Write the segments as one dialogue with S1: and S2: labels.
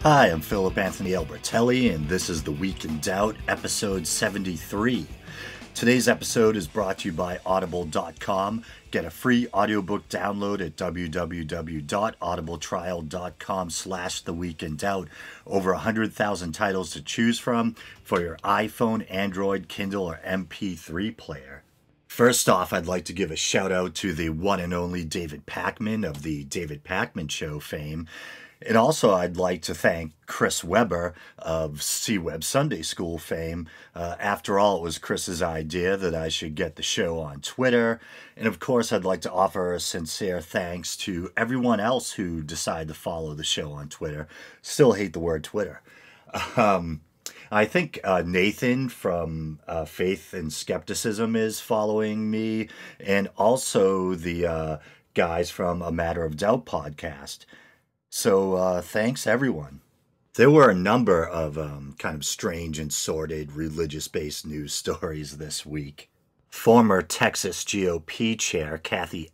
S1: Hi, I'm Philip Anthony Albertelli, and this is The Week in Doubt, episode 73. Today's episode is brought to you by Audible.com. Get a free audiobook download at www.audibletrial.com/theweekindoubt. Over 100,000 titles to choose from for your iPhone, Android, Kindle, or MP3 player. First off, I'd like to give a shout out to the one and only David Pakman of the David Pakman Show fame. And also, I'd like to thank Chris Weber of C-Web Sunday School fame. After all, it was Chris's idea that I should get the show on Twitter. And of course, I'd like to offer a sincere thanks to everyone else who decided to follow the show on Twitter. Still hate the word Twitter. I think Nathan from Faith and Skepticism is following me, and also the guys from A Matter of Doubt podcast. So thanks, everyone. There were a number of kind of strange and sordid religious-based news stories this week. Former Texas GOP chair Cathy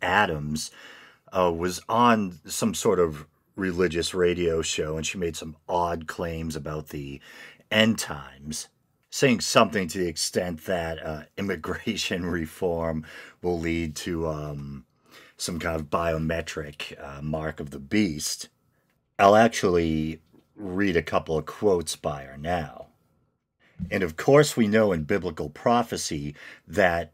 S1: was on some sort of religious radio show, and she made some odd claims about the end times, saying something to the extent that immigration reform will lead to some kind of biometric mark of the beast. I'll actually read a couple of quotes by her now. And of course, we know in biblical prophecy that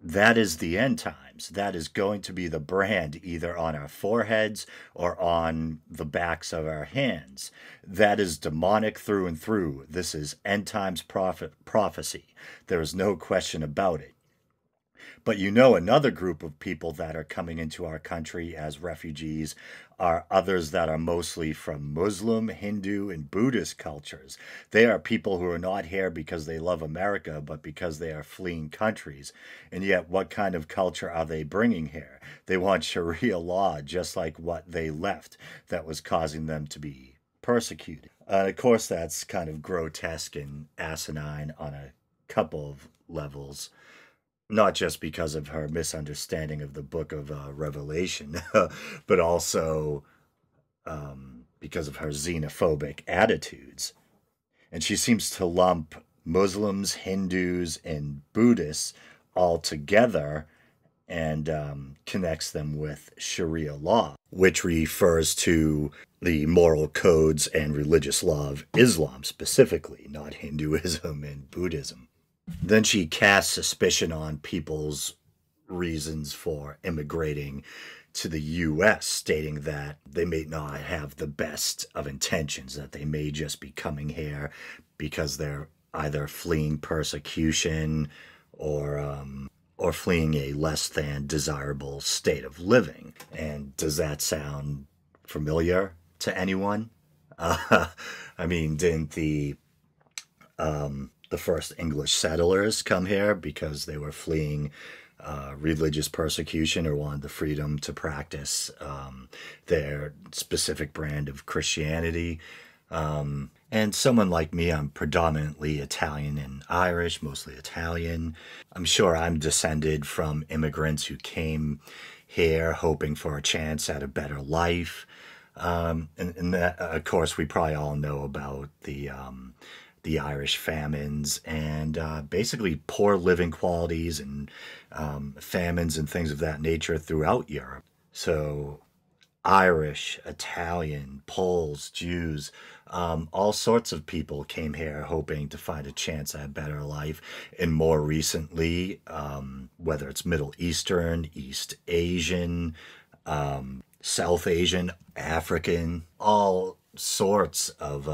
S1: is the end times. That is going to be the brand either on our foreheads or on the backs of our hands. That is demonic through and through. This is end times prophecy. There is no question about it. But you know, another group of people that are coming into our country as refugees are others that are mostly from Muslim, Hindu, and Buddhist cultures. They are people who are not here because they love America, but because they are fleeing countries. And yet, what kind of culture are they bringing here? They want Sharia law, just like what they left that was causing them to be persecuted. Of course, that's kind of grotesque and asinine on a couple of levels. Not just because of her misunderstanding of the book of Revelation, but also because of her xenophobic attitudes. And she seems to lump Muslims, Hindus, and Buddhists all together and connects them with Sharia law, which refers to the moral codes and religious law of Islam specifically, not Hinduism and Buddhism. Then she casts suspicion on people's reasons for immigrating to the U.S., stating that they may not have the best of intentions, that they may just be coming here because they're either fleeing persecution or fleeing a less than desirable state of living. And does that sound familiar to anyone? I mean, didn't the first English settlers come here because they were fleeing religious persecution or wanted the freedom to practice their specific brand of Christianity? And someone like me, I'm predominantly Italian and Irish, mostly Italian. I'm sure I'm descended from immigrants who came here hoping for a chance at a better life. And that, of course, we probably all know about the Irish famines and basically poor living qualities and famines and things of that nature throughout Europe. So Irish, Italian, Poles, Jews, all sorts of people came here hoping to find a chance at a better life. And more recently, whether it's Middle Eastern, East Asian, South Asian, African, all sorts of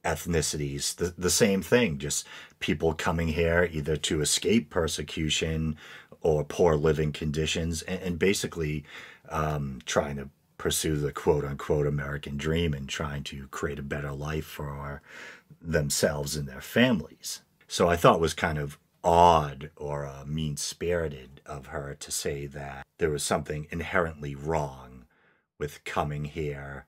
S1: ethnicities, the same thing, just people coming here either to escape persecution or poor living conditions and basically trying to pursue the quote-unquote American dream and trying to create a better life for themselves and their families. So I thought it was kind of odd or mean-spirited of her to say that there was something inherently wrong with coming here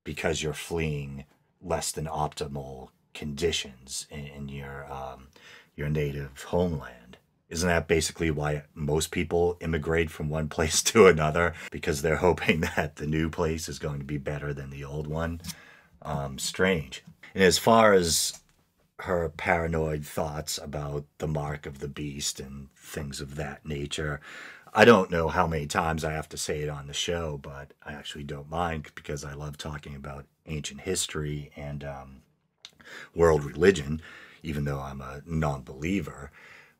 S1: because you're fleeing less than optimal conditions in your native homeland. Isn't that basically why most people immigrate from one place to another? Because they're hoping that the new place is going to be better than the old one? Strange. And as far as her paranoid thoughts about the mark of the beast and things of that nature, I don't know how many times I have to say it on the show, but I actually don't mind because I love talking about ancient history and world religion, even though I'm a non believer.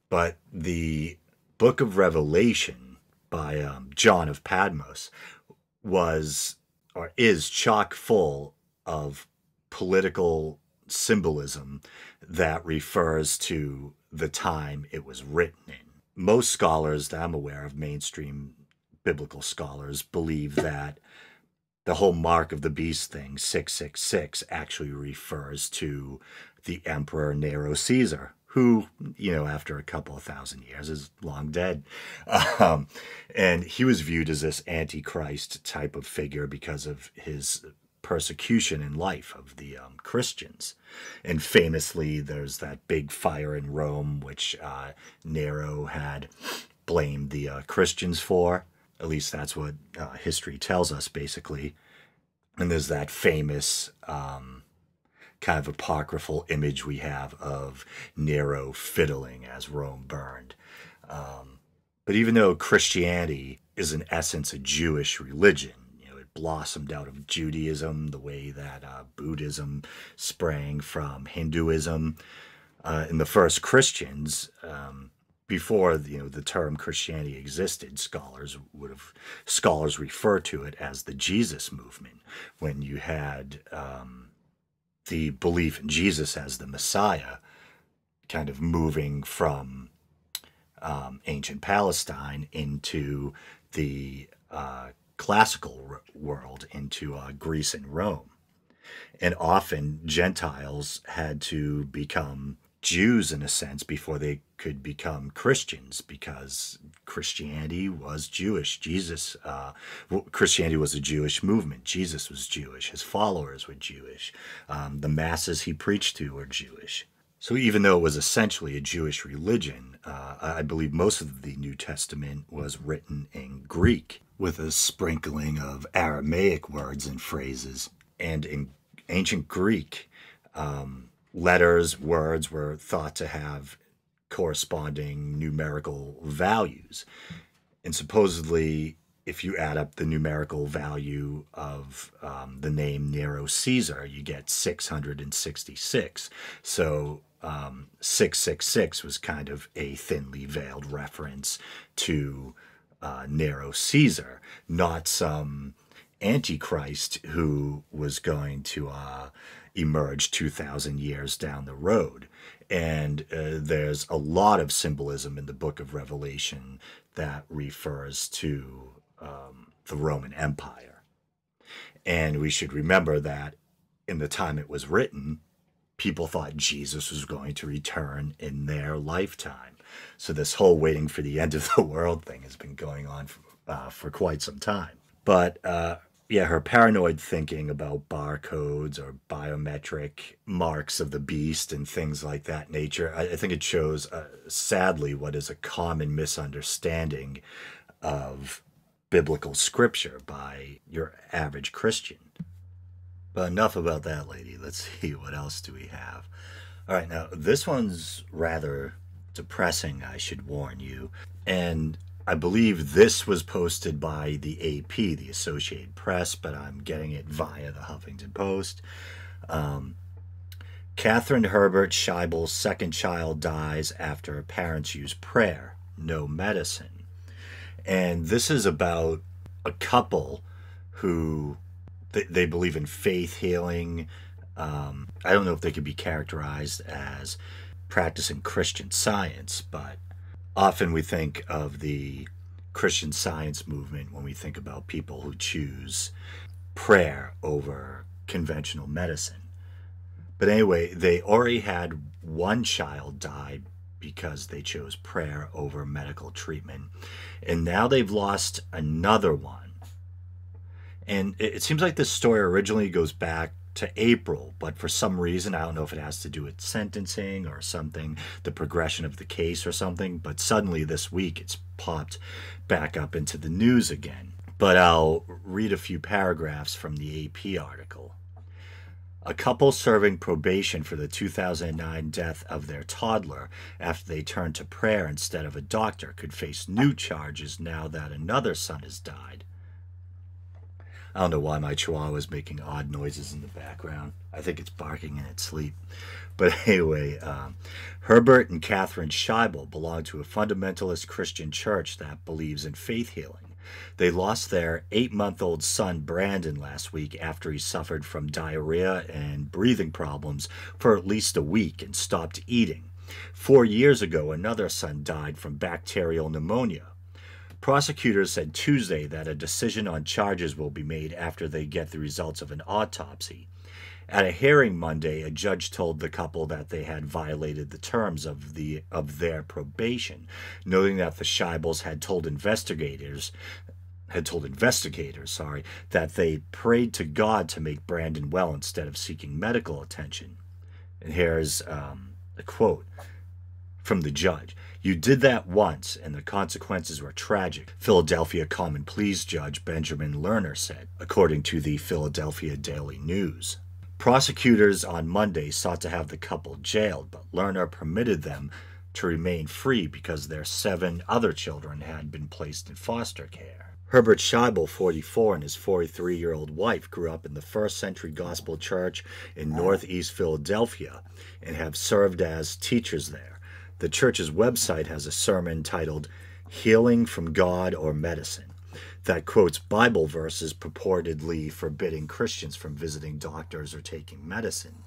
S1: But the book of Revelation by John of Patmos was or is chock full of political symbolism that refers to the time it was written in. Most scholars that I'm aware of, mainstream biblical scholars, believe that the whole mark of the beast thing, 666, actually refers to the Emperor Nero Caesar, who, after a couple of thousand years is long dead. And he was viewed as this antichrist type of figure because of his persecution in life of the Christians. And famously, there's that big fire in Rome, which Nero had blamed the Christians for. At least that's what history tells us, basically. And there's that famous kind of apocryphal image we have of Nero fiddling as Rome burned. But even though Christianity is in essence a Jewish religion, it blossomed out of Judaism the way that Buddhism sprang from Hinduism. And the first Christians, before the term Christianity existed, scholars refer to it as the Jesus movement, when you had the belief in Jesus as the Messiah kind of moving from ancient Palestine into the classical world, into Greece and Rome. And often Gentiles had to become Jews in a sense before they could become Christians, because Christianity was Jewish. Christianity was a Jewish movement. Jesus was Jewish. His followers were Jewish. The masses he preached to were Jewish. So even though it was essentially a Jewish religion, I believe most of the New Testament was written in Greek with a sprinkling of Aramaic words and phrases. And in ancient Greek, letters, words were thought to have corresponding numerical values. And supposedly, if you add up the numerical value of the name Nero Caesar, you get 666. So 666 was kind of a thinly veiled reference to Nero Caesar, not some antichrist who was going to emerge 2,000 years down the road. And there's a lot of symbolism in the book of Revelation that refers to the Roman Empire. And we should remember that in the time it was written, people thought Jesus was going to return in their lifetime. So this whole waiting for the end of the world thing has been going on for quite some time. But her paranoid thinking about barcodes or biometric marks of the beast and things like that nature, I think it shows, sadly, what is a common misunderstanding of biblical scripture by your average Christian. But enough about that, lady. Let's see, what else do we have? All right, now, this one's rather depressing, I should warn you. And I believe this was posted by the AP, the Associated Press, but I'm getting it via the Huffington Post. Catherine Herbert Scheibel's second child dies after parents use prayer, no medicine. And this is about a couple who they believe in faith healing. I don't know if they could be characterized as practicing Christian Science, but often we think of the Christian Science movement when we think about people who choose prayer over conventional medicine. But anyway, they already had one child die because they chose prayer over medical treatment. And now they've lost another one. And it seems like this story originally goes back to April, but for some reason, I don't know if it has to do with sentencing or something, the progression of the case or something, but suddenly this week it's popped back up into the news again. But I'll read a few paragraphs from the AP article. A couple serving probation for the 2009 death of their toddler after they turned to prayer instead of a doctor could face new charges now that another son has died. I don't know why my chihuahua is making odd noises in the background. I think it's barking in its sleep. But anyway, Herbert and Catherine Scheibel belong to a fundamentalist Christian church that believes in faith healing. They lost their 8-month-old son, Brandon, last week after he suffered from diarrhea and breathing problems for at least a week and stopped eating. 4 years ago, another son died from bacterial pneumonia. Prosecutors said Tuesday that a decision on charges will be made after they get the results of an autopsy. At a hearing Monday, a judge told the couple that they had violated the terms of their probation, noting that the Scheibels had told investigators, that they prayed to God to make Brandon well instead of seeking medical attention. And here's a quote from the judge. "You did that once, and the consequences were tragic," Philadelphia Common Pleas Judge Benjamin Lerner said, according to the Philadelphia Daily News. Prosecutors on Monday sought to have the couple jailed, but Lerner permitted them to remain free because their 7 other children had been placed in foster care. Herbert Scheibel, 44, and his 43-year-old wife grew up in the First Century Gospel Church in Northeast Philadelphia and have served as teachers there. The church's website has a sermon titled "Healing from God or Medicine" that quotes Bible verses purportedly forbidding Christians from visiting doctors or taking medicine.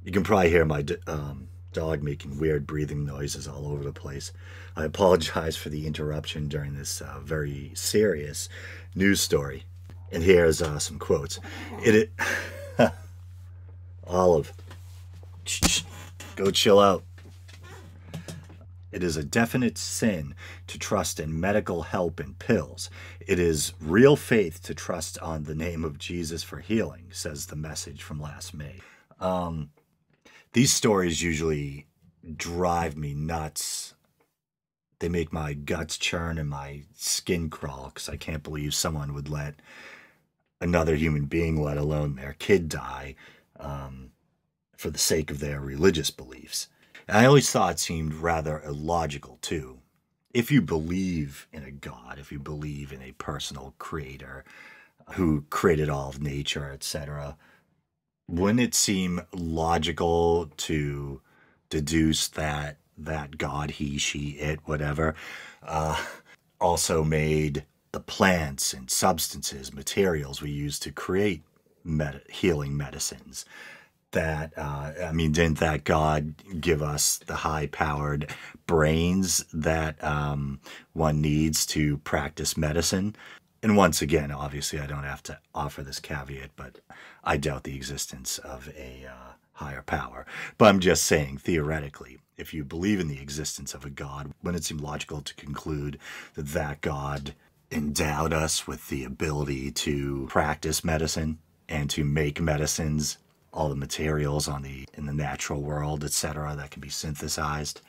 S1: You can probably hear my dog making weird breathing noises all over the place. I apologize for the interruption during this very serious news story. And here's some quotes. Olive, go chill out. "It is a definite sin to trust in medical help and pills. It is real faith to trust on the name of Jesus for healing," says the message from last May. These stories usually drive me nuts. They make my guts churn and my skin crawl because I can't believe someone would let another human being, let alone their kid, die for the sake of their religious beliefs. And I always thought it seemed rather illogical, too. If you believe in a God, if you believe in a personal creator who created all of nature, etc., wouldn't it seem logical to deduce that God, he, she, it, whatever, also made the plants and substances, materials we use to create healing medicines? Didn't that God give us the high-powered brains that one needs to practice medicine? And once again, obviously, I don't have to offer this caveat, but I doubt the existence of a higher power. But I'm just saying, theoretically, if you believe in the existence of a God, wouldn't it seem logical to conclude that God endowed us with the ability to practice medicine and to make medicines, all the materials in the natural world, etc., that can be synthesized?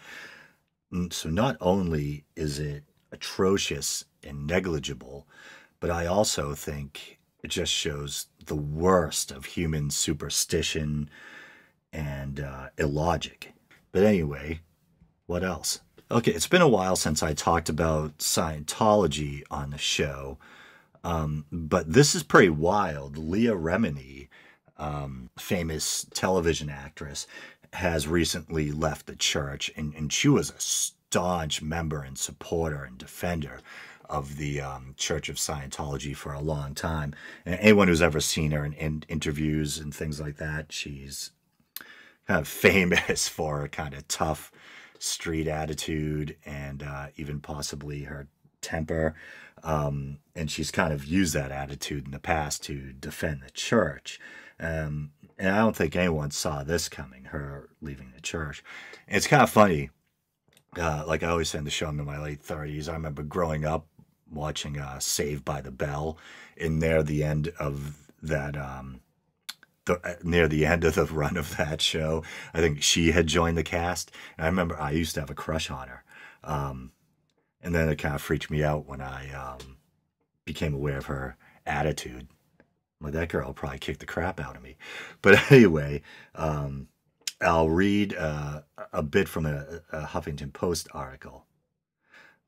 S1: So not only is it atrocious and negligible, but I also think it just shows the worst of human superstition and illogic. But anyway, what else? Okay, it's been a while since I talked about Scientology on the show, but this is pretty wild. Leah Remini, famous television actress, has recently left the church, and she was a staunch member and supporter and defender of the Church of Scientology for a long time. And anyone who's ever seen her in interviews and things like that, she's kind of famous for a kind of tough street attitude and even possibly her temper. And she's kind of used that attitude in the past to defend the church. And I don't think anyone saw this coming, her leaving the church. And it's kind of funny. Like I always say in the show, I'm in my late 30s. I remember growing up watching Saved by the Bell. And near the end of that near the end of the run of that show. I think she had joined the cast. And I remember I used to have a crush on her. And then it kind of freaked me out when I became aware of her attitude. Like, that girl will probably kick the crap out of me. But anyway, I'll read a bit from a Huffington Post article.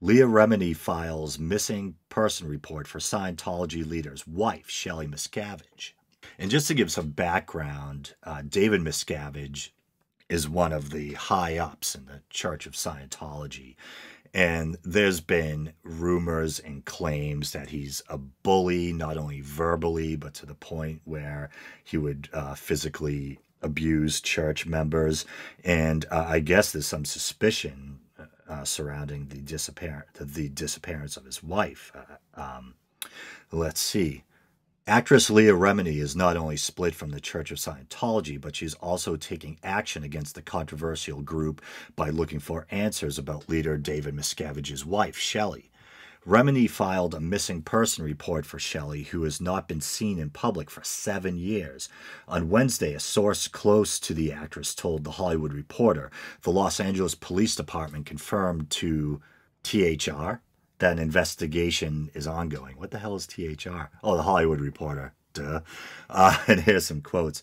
S1: Leah Remini files missing person report for Scientology leader's wife, Shelley Miscavige. And just to give some background, David Miscavige is one of the high-ups in the Church of Scientology. And there's been rumors and claims that he's a bully, not only verbally, but to the point where he would physically abuse church members. And I guess there's some suspicion surrounding the disappearance of his wife. Let's see. Actress Leah Remini is not only split from the Church of Scientology, but she's also taking action against the controversial group by looking for answers about leader David Miscavige's wife, Shelley. Remini filed a missing person report for Shelley, who has not been seen in public for 7 years. On Wednesday, a source close to the actress told The Hollywood Reporter the Los Angeles Police Department confirmed to THR that an investigation is ongoing. What the hell is THR? Oh, The Hollywood Reporter. Duh. And here's some quotes.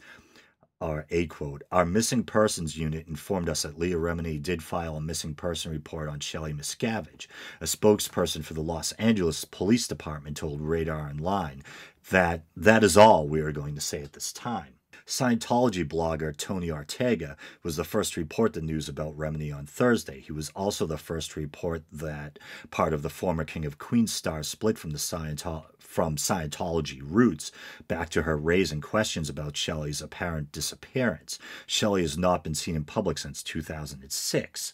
S1: Or a quote. Our missing persons unit informed us that Leah Remini did file a missing person report on Shelley Miscavige. A spokesperson for the Los Angeles Police Department told Radar Online that is all we are going to say at this time. Scientology blogger Tony Ortega was the first to report the news about Remini on Thursday. He was also the first to report that part of the former King of Queens star split from Scientology roots back to her raising questions about Shelley's apparent disappearance. Shelley has not been seen in public since 2006.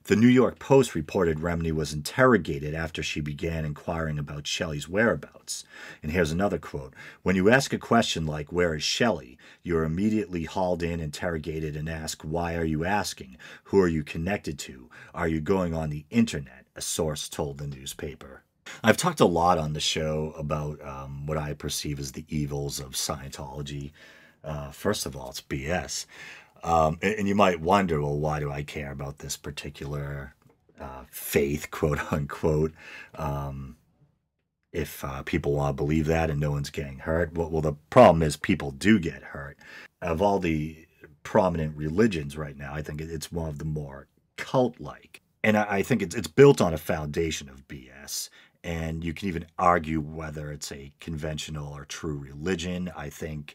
S1: The New York Post reported Remini was interrogated after she began inquiring about Shelley's whereabouts. And here's another quote. When you ask a question like, where is Shelley? You're immediately hauled in, interrogated, and asked, why are you asking? Who are you connected to? Are you going on the internet? A source told the newspaper. I've talked a lot on the show about what I perceive as the evils of Scientology. First of all, it's BS. And you might wonder, well, why do I care about this particular faith, quote unquote, if people want to believe that and no one's getting hurt? Well, the problem is people do get hurt. Of all the prominent religions right now, I think it's one of the more cult-like. And I think it's built on a foundation of BS. And you can even argue whether it's a conventional or true religion. I think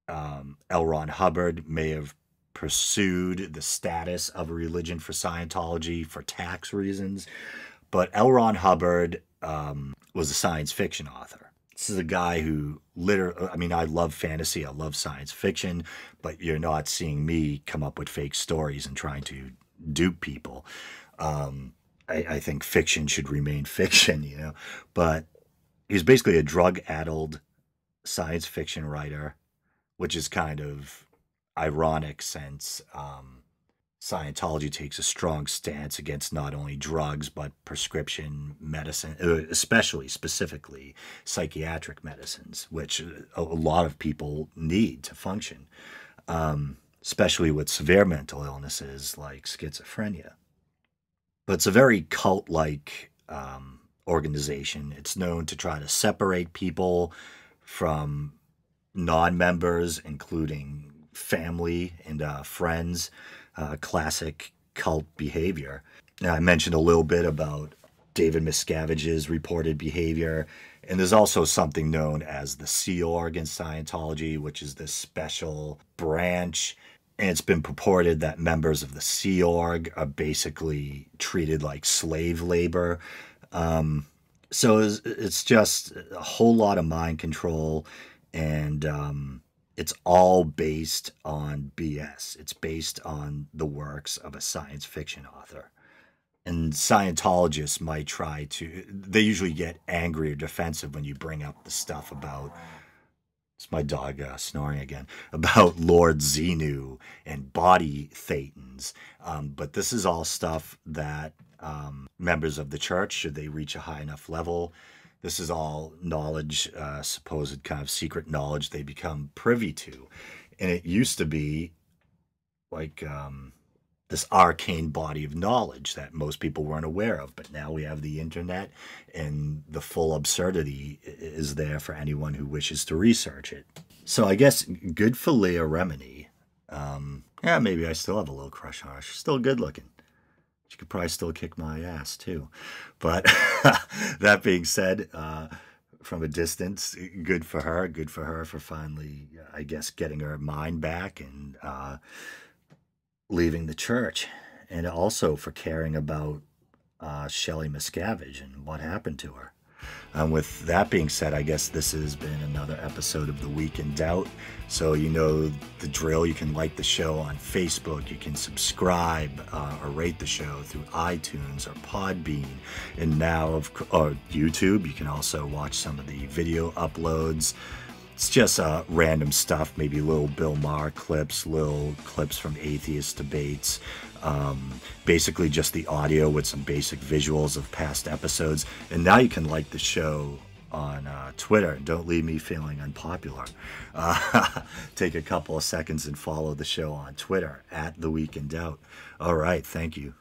S1: L. Ron Hubbard may have pursued the status of a religion for Scientology for tax reasons, but L. Ron Hubbard was a science fiction author. This is a guy who I love fantasy, I love science fiction, but you're not seeing me come up with fake stories and trying to dupe people. I think fiction should remain fiction, but he's basically a drug-addled science fiction writer, which is kind of ironic since Scientology takes a strong stance against not only drugs, but prescription medicine, specifically psychiatric medicines, which a lot of people need to function, especially with severe mental illnesses like schizophrenia. But it's a very cult-like organization. It's known to try to separate people from non-members, including family and friends, classic cult behavior. Now, I mentioned a little bit about David Miscavige's reported behavior, and there's also something known as the Sea Org in Scientology, which is this special branch, and it's been purported that members of the Sea Org are basically treated like slave labor. So it's just a whole lot of mind control, and it's all based on BS. It's based on the works of a science fiction author. And Scientologists might they usually get angry or defensive when you bring up the stuff about, it's my dog snoring again, about Lord Xenu and body thetans. But this is all stuff that members of the church, should they reach a high enough level, This is all knowledge, supposed kind of secret knowledge they become privy to. And it used to be like this arcane body of knowledge that most people weren't aware of. But now we have the internet, and the full absurdity is there for anyone who wishes to research it. So I guess good for Leah Remini. Yeah, maybe I still have a little crush on her. She's still good looking. She could probably still kick my ass too. But that being said, from a distance, good for her. Good for her for finally, I guess, getting her mind back and leaving the church. And also for caring about Shelley Miscavige and what happened to her. With that being said, I guess this has been another episode of The Week in Doubt. So you know the drill. You can like the show on Facebook. You can subscribe or rate the show through iTunes or Podbean. And now, or YouTube, you can also watch some of the video uploads. It's just random stuff, maybe little Bill Maher clips, little clips from atheist debates. Basically just the audio with some basic visuals of past episodes. And now you can like the show on Twitter. Don't leave me feeling unpopular. Take a couple of seconds and follow the show on Twitter at The Week in Doubt. All right, thank you.